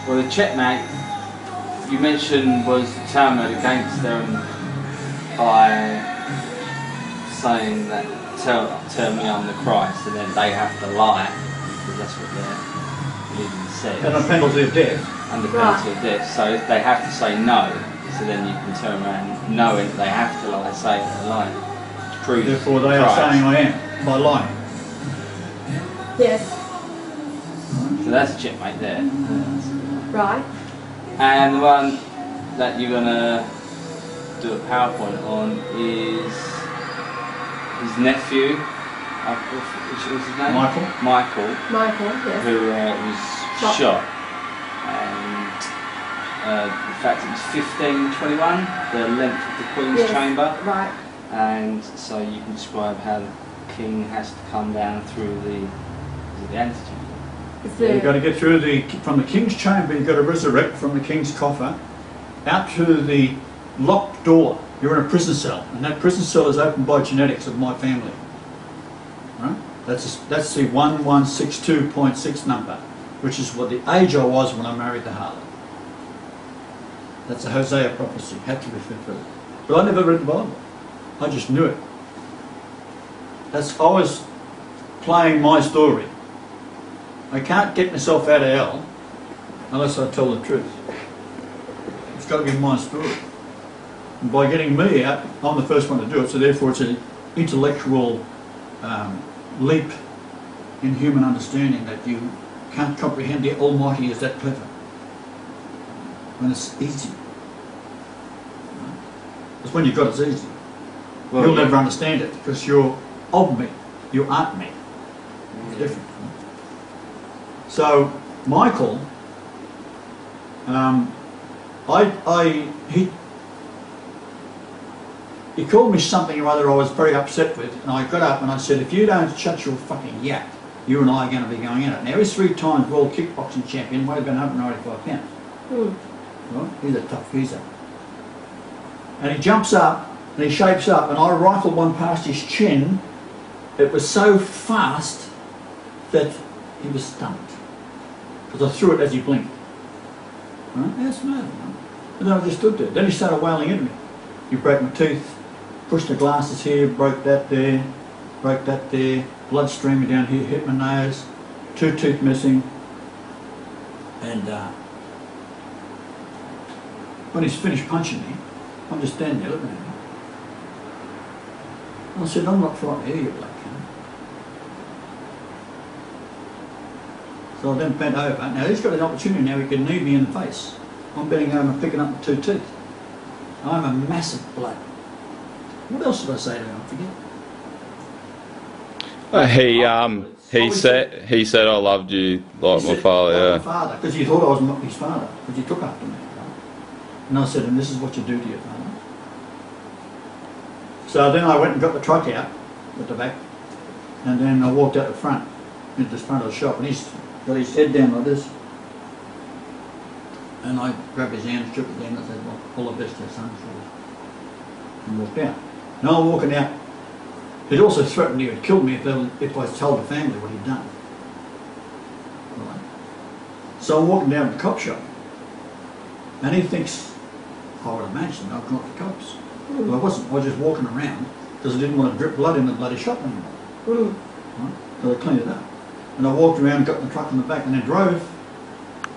Well, the checkmate you mentioned was determined against them by saying that tell me I'm the Christ, and then they have to lie because that's what their religion says. And a penalty of death. Under penalty of death. So if they have to say no, so then you can turn around knowing that they have to lie, say that they're lying. To prove therefore they are saying I am by lying. Yes. So that's a checkmate there. Right. And the one that you're gonna do a PowerPoint on is his nephew. Which was his name? Michael. Michael, yes. Who was shot. And in fact it was 1521, the length of the Queen's chamber. Right. And so you can describe how the king has to come down through the antechamber. Yeah, you've got to get through from the king's chamber, you've got to resurrect from the king's coffer out to the locked door. You're in a prison cell, and that prison cell is opened by genetics of my family. Right? That's the 1162.6 number, which is what the age I was when I married the harlot. That's a Hosea prophecy, had to be fulfilled. But I never read the Bible. I just knew it. I was playing my story. I can't get myself out of hell unless I tell the truth. It's got to be my story. And by getting me out, I'm the first one to do it, so therefore it's an intellectual leap in human understanding that you can't comprehend the Almighty is that clever. When it's easy. Because when you've got it's easy. Well, you'll never understand it because you're of me. You aren't me. It's different. So Michael, he called me something or other I was very upset with, and I got up and I said, if you don't shut your fucking yap, you and I are going to be going at it. Now he's 3 times world kickboxing champion, weighed about 195 pounds. Right? He's a tough geezer. And he jumps up and he shapes up, and I rifled one past his chin. It was so fast that he was stunned. Because I threw it as he blinked. Right? That's mad. Right? And then I just stood there. Then he started wailing into me. You broke my teeth, pushed the glasses here, broke that there, blood streaming down here, hit my nose, 2 teeth missing. And when he's finished punching me, I'm just standing there looking at him. I said, I'm not frightened of you, black cunt. So I then bent over. Now he's got an opportunity now, he can knee me in the face. I'm bending over and picking up the 2 teeth. I'm a massive bloke. What else did I say to him? I forget. He said I loved you like my father. Like my father, because he thought I was his father, because he took after me. And I said, and this is what you do to your father. So then I went and got the truck out at the back, and then I walked out the front, into the front of the shop, and he's got his head down like this. And I grabbed his hand, shook his hand, and I said, well, all the best to your son, and walked out. Now I'm walking out. He'd also threatened he would kill me if I told the family what he'd done. Right. So I'm walking down to the cop shop, and he thinks, I would imagine, I've gone to the cops. But I wasn't. I was just walking around because I didn't want to drip blood in the bloody shop anymore. Right? So I cleaned it up. And I walked around, got in the truck in the back, and then drove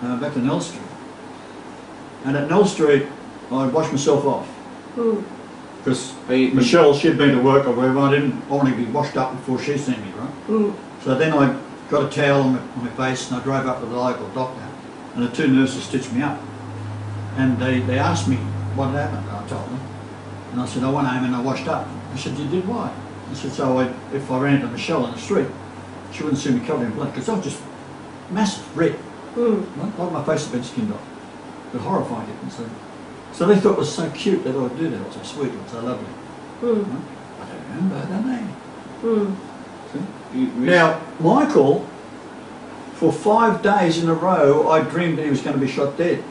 back to Nell Street. And at Nell Street, I washed myself off. Because Michelle, she'd been to work or wherever, I didn't want to be washed up before she seen me, right? So then I got a towel on my face and I drove up to the local doctor, and the 2 nurses stitched me up. And they asked me what had happened, I told them. And I said, I went home and I washed up. I said, you did why? I said, so if I ran into Michelle in the street, she wouldn't see me covered in blood, because I was just massive red. Like my face had been skinned off. But horrifying it. So they thought it was so cute that I would do that. It was so sweet, it was so lovely. Right? I don't remember, don't they? Now, Michael, for 5 days in a row, I dreamed that he was going to be shot dead.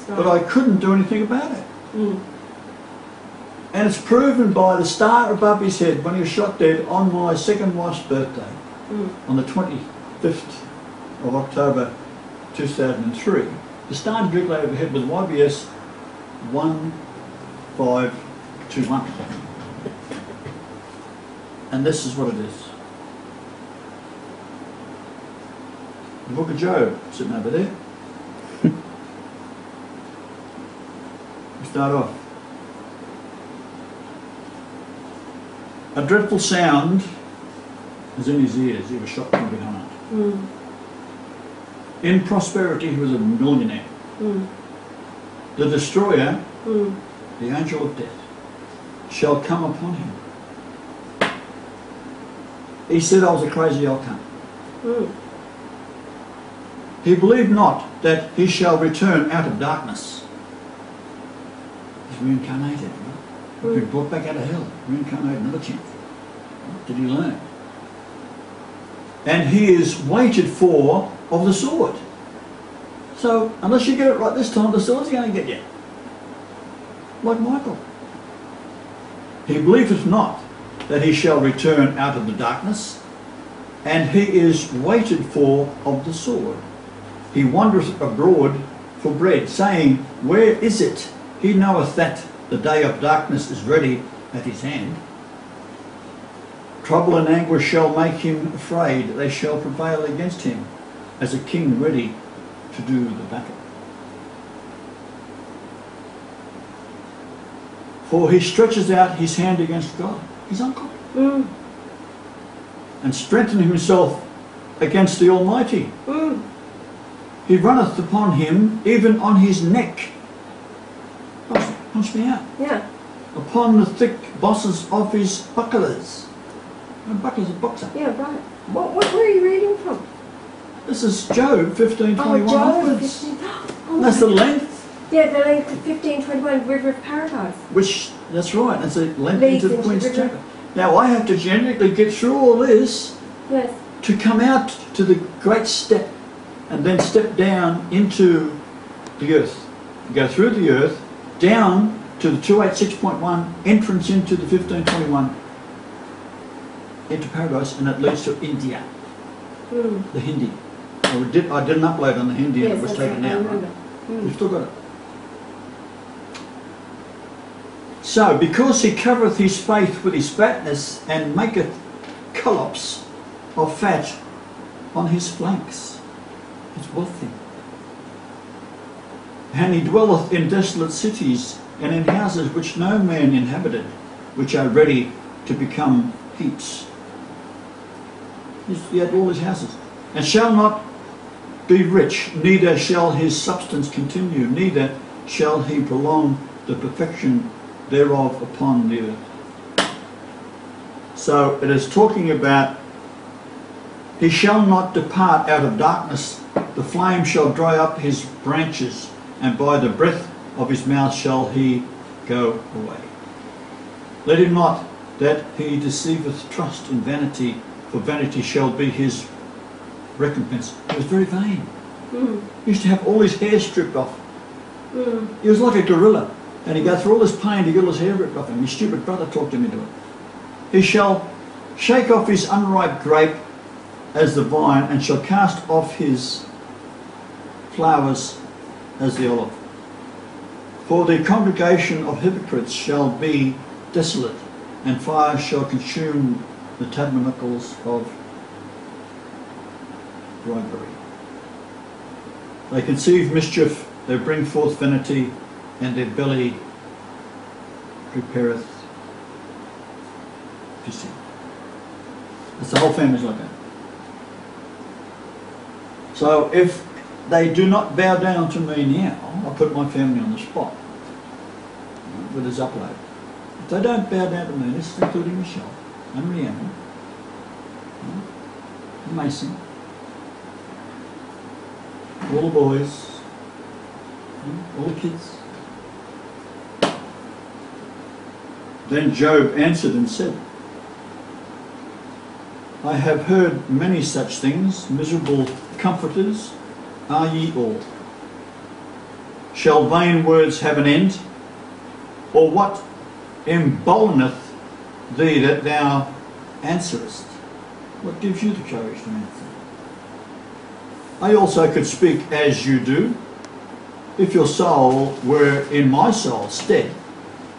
Right. But I couldn't do anything about it. And it's proven by the star above his head when he was shot dead on my second wife's birthday, on the 25th of October 2003. The starting directly overhead was YBS 1521. And this is what it is. The Book of Job, sitting over there. We start off. A dreadful sound was in his ears. He was shot from behind. Mm. In prosperity, he was a millionaire. Mm. The destroyer, Mm. the angel of death, shall come upon him. He said I was a crazy old cunt. Mm. He believed not that he shall return out of darkness. He's reincarnated. Right? He's been brought back out of hell. Reincarnated another chance. What did he learn? And he is waited for of the sword. So, unless you get it right this time, the sword's going to get you. Like Michael. He believeth not that he shall return out of the darkness, and he is waited for of the sword. He wandereth abroad for bread, saying, where is it? He knoweth that the day of darkness is ready at his hand. Trouble and anguish shall make him afraid. They shall prevail against him as a king ready to do the battle. For he stretches out his hand against God, his uncle, and strengtheneth himself against the Almighty. He runneth upon him, even on his neck. Punch me out. Yeah. Upon the thick bosses of his bucklers. And buckler's a boxer. Yeah, right. Where are you reading from? This is Job 15:21 Oh, Job onwards. 15. Oh, That's the length. Yeah, the length of 15:21, River of Paradise. Which, that's right, that's the length Leads into the into Queen's the river. Chapel. Now I have to genetically get through all this Yes. to come out to the great step and then step down into the earth. Go through the earth, down to the 286.1, entrance into the 1521, into paradise, and it leads to India, the Hindi. I didn't upload on the Hindi, and Yes, it was that's taken right, I out. remember. We've still got it. So, because he covereth his faith with his fatness, and maketh collops of fat on his flanks. It's wealthy. And he dwelleth in desolate cities, and in houses which no man inhabited, which are ready to become heaps. He had all his houses. And shall not be rich, neither shall his substance continue, neither shall he prolong the perfection thereof upon the earth. So it is talking about he shall not depart out of darkness, the flame shall dry up his branches, and by the breath of his mouth shall he go away. Let him not that he deceiveth trust in vanity, for vanity shall be his recompense. He was very vain. He used to have all his hair stripped off. He was like a gorilla, and he'd go through all this pain to get all his hair ripped off him. His stupid brother talked him into it. He shall shake off his unripe grape as the vine, and shall cast off his flowers as the olive. For the congregation of hypocrites shall be desolate, and fire shall consume the tabernacles of bribery. They conceive mischief, they bring forth vanity, and their belly prepareth deceit. That's the whole family's like that. So if they do not bow down to me now, I'll put my family on the spot with this upload. If they don't bow down to me, this is including Michelle and Rihanna, Mason, all the boys, all the kids. Then Job answered and said, I have heard many such things, miserable comforters are ye all. Shall vain words have an end? Or what emboldeneth thee that thou answerest? What gives you the courage to answer? I also could speak as you do, if your soul were in my soul's stead,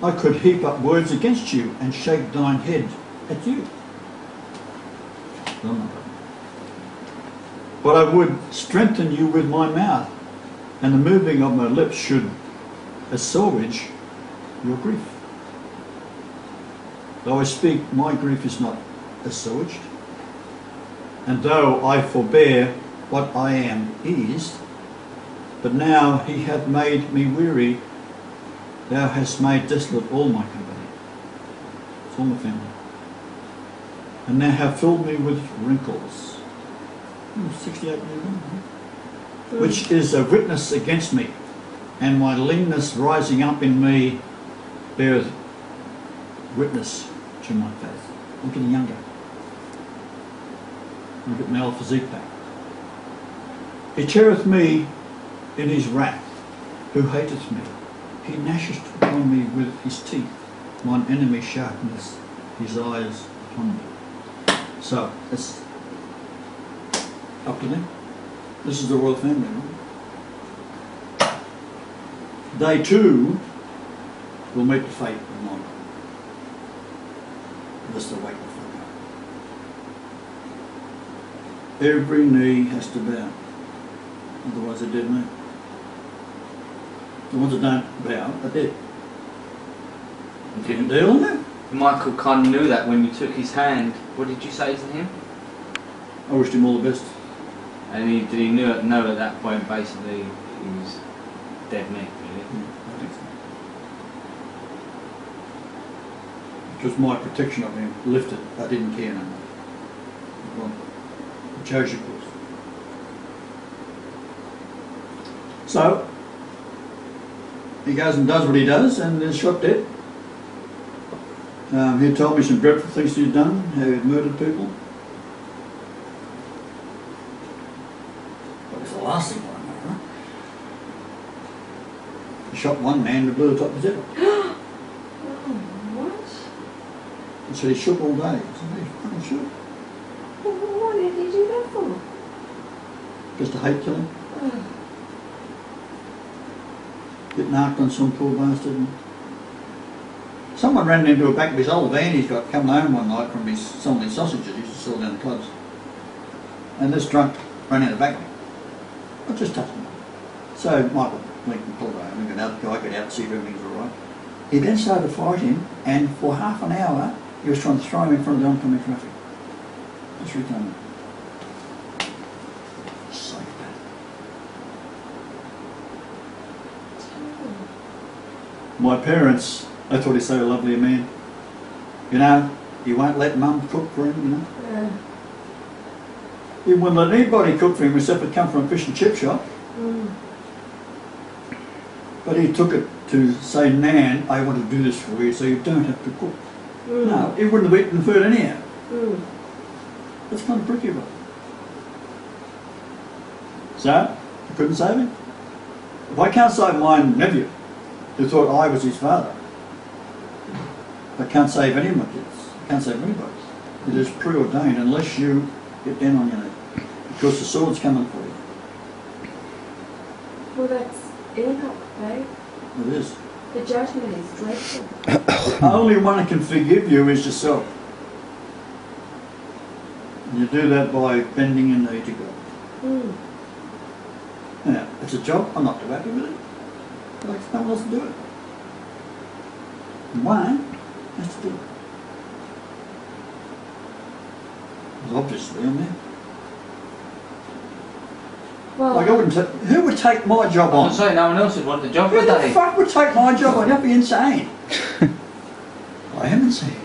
I could heap up words against you and shake thine head at you. But I would strengthen you with my mouth, and the moving of my lips should assuage your grief. Though I speak, my grief is not assuaged, and though I forbear, what I am eased. But now he hath made me weary, thou hast made desolate all my company. It's all my family. And thou hast filled me with wrinkles. 68 years old, which is a witness against me, and my leanness rising up in me beareth witness to my faith. I'm getting younger. Look at my old physique back. He teareth me in his wrath, who hateth me. He gnasheth upon me with his teeth. Mine enemy sharpeneth his eyes upon me. So, it's up to them. This is the royal family, right? They too will meet the fate of mine. Just to wake the fuck up. Every knee has to bow. Otherwise they're dead men. The ones that don't bow are dead. You didn't deal on that? Michael kind of knew that when you took his hand. What did you say to him? I wished him all the best. And did he know at that point basically he was dead meat, really? I think so. Because my protection of him lifted, I didn't care no more. Well, I chose your course. So, he goes and does what he does and is shot dead. He told me some dreadful things he'd done, how he'd murdered people. But it's the last thing I know, right? He shot one man and blew the top of his head off. Oh, what? He said he shook all day. I said, he fucking shook. Well, what did he do that for? Just a hate killing. Oh. Get narked on some poor bastard. Someone ran into a back of his old van he's got coming home one night from selling his sausages he used to sell down the clubs. And this drunk ran out the back of him. I just touched him. So Michael went and pulled over and another guy got out and see if everything's alright. He then started fighting, and for half an hour he was trying to throw him in front of the oncoming traffic. That's retarded. Psychopath. My parents, they thought he's so lovely a man. You know, he won't let mum cook for him, you know. He wouldn't let anybody cook for him except it come from a fish and chip shop. But he took it to say, Nan, I want to do this for you so you don't have to cook. No, he wouldn't have eaten the food anyhow. That's kind of pretty about it. So, I couldn't save him. If I can't save my nephew, who thought I was his father, I can't save any of my kids. I can't save anybody. It is preordained unless you get down on your knee. Because the sword's coming for you. Well, that's Enoch, babe. It is. The judgment is dreadful. The only one that can forgive you is yourself. And you do that by bending your knee to God. Now, it's a job. I'm not too happy with it. But like no one else to do it. And one has to do it. Because obviously I'm there. Well, Like I wouldn't who would take my job I'm on? sorry, no one else would want the job, Who would the they? fuck would take my job on? You'd be insane. I am insane.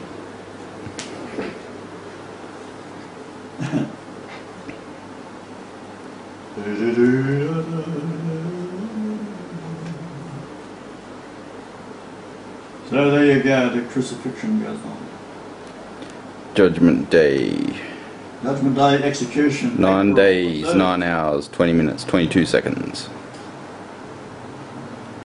So there you go, the crucifixion goes on. Judgment Day. Judgment Day, execution. 9 April days, 3rd. 9 hours, 20 minutes, 22 seconds.